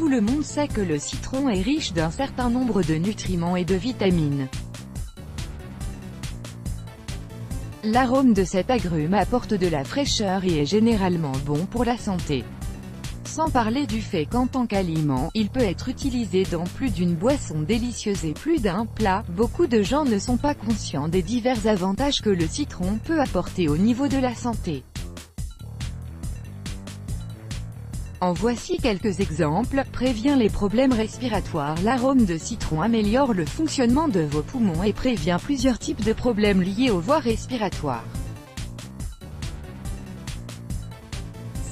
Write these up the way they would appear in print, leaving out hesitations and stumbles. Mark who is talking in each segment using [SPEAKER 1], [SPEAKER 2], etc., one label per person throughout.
[SPEAKER 1] Tout le monde sait que le citron est riche d'un certain nombre de nutriments et de vitamines. L'arôme de cet agrume apporte de la fraîcheur et est généralement bon pour la santé. Sans parler du fait qu'en tant qu'aliment, il peut être utilisé dans plus d'une boisson délicieuse et plus d'un plat. Beaucoup de gens ne sont pas conscients des divers avantages que le citron peut apporter au niveau de la santé. En voici quelques exemples. Prévient les problèmes respiratoires. L'arôme de citron améliore le fonctionnement de vos poumons et prévient plusieurs types de problèmes liés aux voies respiratoires.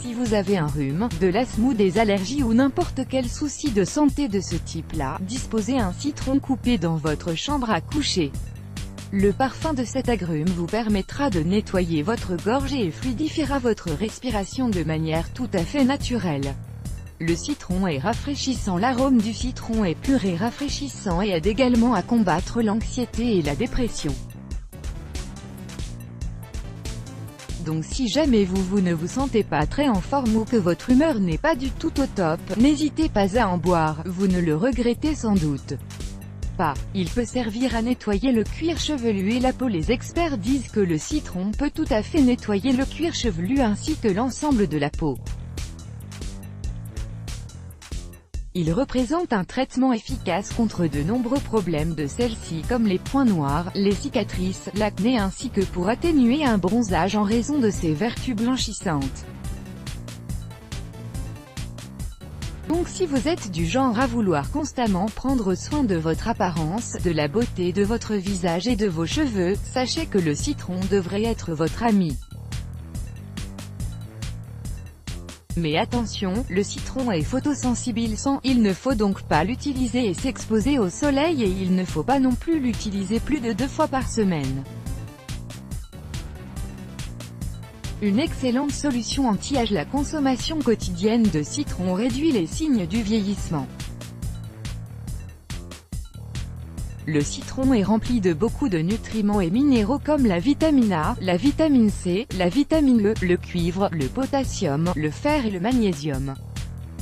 [SPEAKER 1] Si vous avez un rhume, de l'asthme ou des allergies ou n'importe quel souci de santé de ce type-là, disposez un citron coupé dans votre chambre à coucher. Le parfum de cet agrume vous permettra de nettoyer votre gorge et fluidifiera votre respiration de manière tout à fait naturelle. Le citron est rafraîchissant. L'arôme du citron est pur et rafraîchissant et aide également à combattre l'anxiété et la dépression. Donc si jamais vous ne vous sentez pas très en forme ou que votre humeur n'est pas du tout au top, n'hésitez pas à en boire, vous ne le regrettez sans doute pas. Il peut servir à nettoyer le cuir chevelu et la peau. Les experts disent que le citron peut tout à fait nettoyer le cuir chevelu ainsi que l'ensemble de la peau. Il représente un traitement efficace contre de nombreux problèmes de celle-ci comme les points noirs, les cicatrices, l'acné ainsi que pour atténuer un bronzage en raison de ses vertus blanchissantes. Donc si vous êtes du genre à vouloir constamment prendre soin de votre apparence, de la beauté de votre visage et de vos cheveux, sachez que le citron devrait être votre ami. Mais attention, le citron est photosensible il ne faut donc pas l'utiliser et s'exposer au soleil et il ne faut pas non plus l'utiliser plus de 2 fois par semaine. Une excellente solution anti-âge. La consommation quotidienne de citron réduit les signes du vieillissement. Le citron est rempli de beaucoup de nutriments et minéraux comme la vitamine A, la vitamine C, la vitamine E, le cuivre, le potassium, le fer et le magnésium.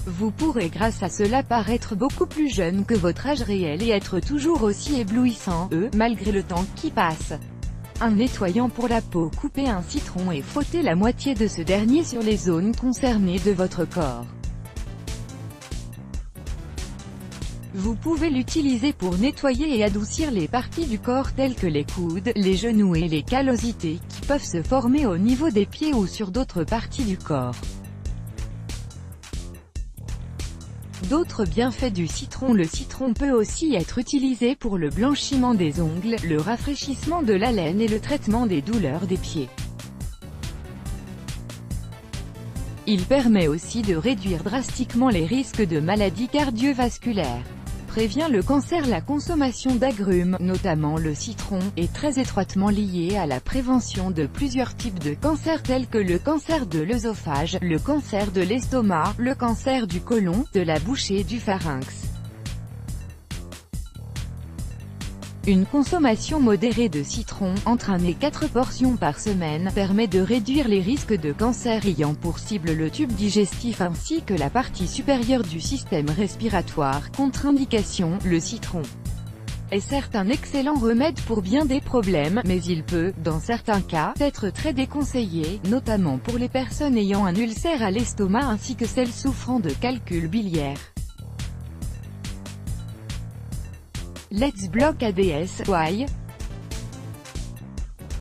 [SPEAKER 1] Vous pourrez grâce à cela paraître beaucoup plus jeune que votre âge réel et être toujours aussi éblouissant, malgré le temps qui passe. Un nettoyant pour la peau. Coupez un citron et frottez la moitié de ce dernier sur les zones concernées de votre corps. Vous pouvez l'utiliser pour nettoyer et adoucir les parties du corps telles que les coudes, les genoux et les callosités qui peuvent se former au niveau des pieds ou sur d'autres parties du corps. D'autres bienfaits du citron. Le citron peut aussi être utilisé pour le blanchiment des ongles, le rafraîchissement de la laine et le traitement des douleurs des pieds. Il permet aussi de réduire drastiquement les risques de maladies cardiovasculaires. Prévient le cancer. La consommation d'agrumes, notamment le citron, est très étroitement liée à la prévention de plusieurs types de cancers tels que le cancer de l'œsophage, le cancer de l'estomac, le cancer du côlon, de la bouche et du pharynx. Une consommation modérée de citron, entre 1 et 4 portions par semaine, permet de réduire les risques de cancer ayant pour cible le tube digestif ainsi que la partie supérieure du système respiratoire. Contre-indication, le citron est certes un excellent remède pour bien des problèmes, mais il peut, dans certains cas, être très déconseillé, notamment pour les personnes ayant un ulcère à l'estomac ainsi que celles souffrant de calcul biliaire. Let's block ADS. Why?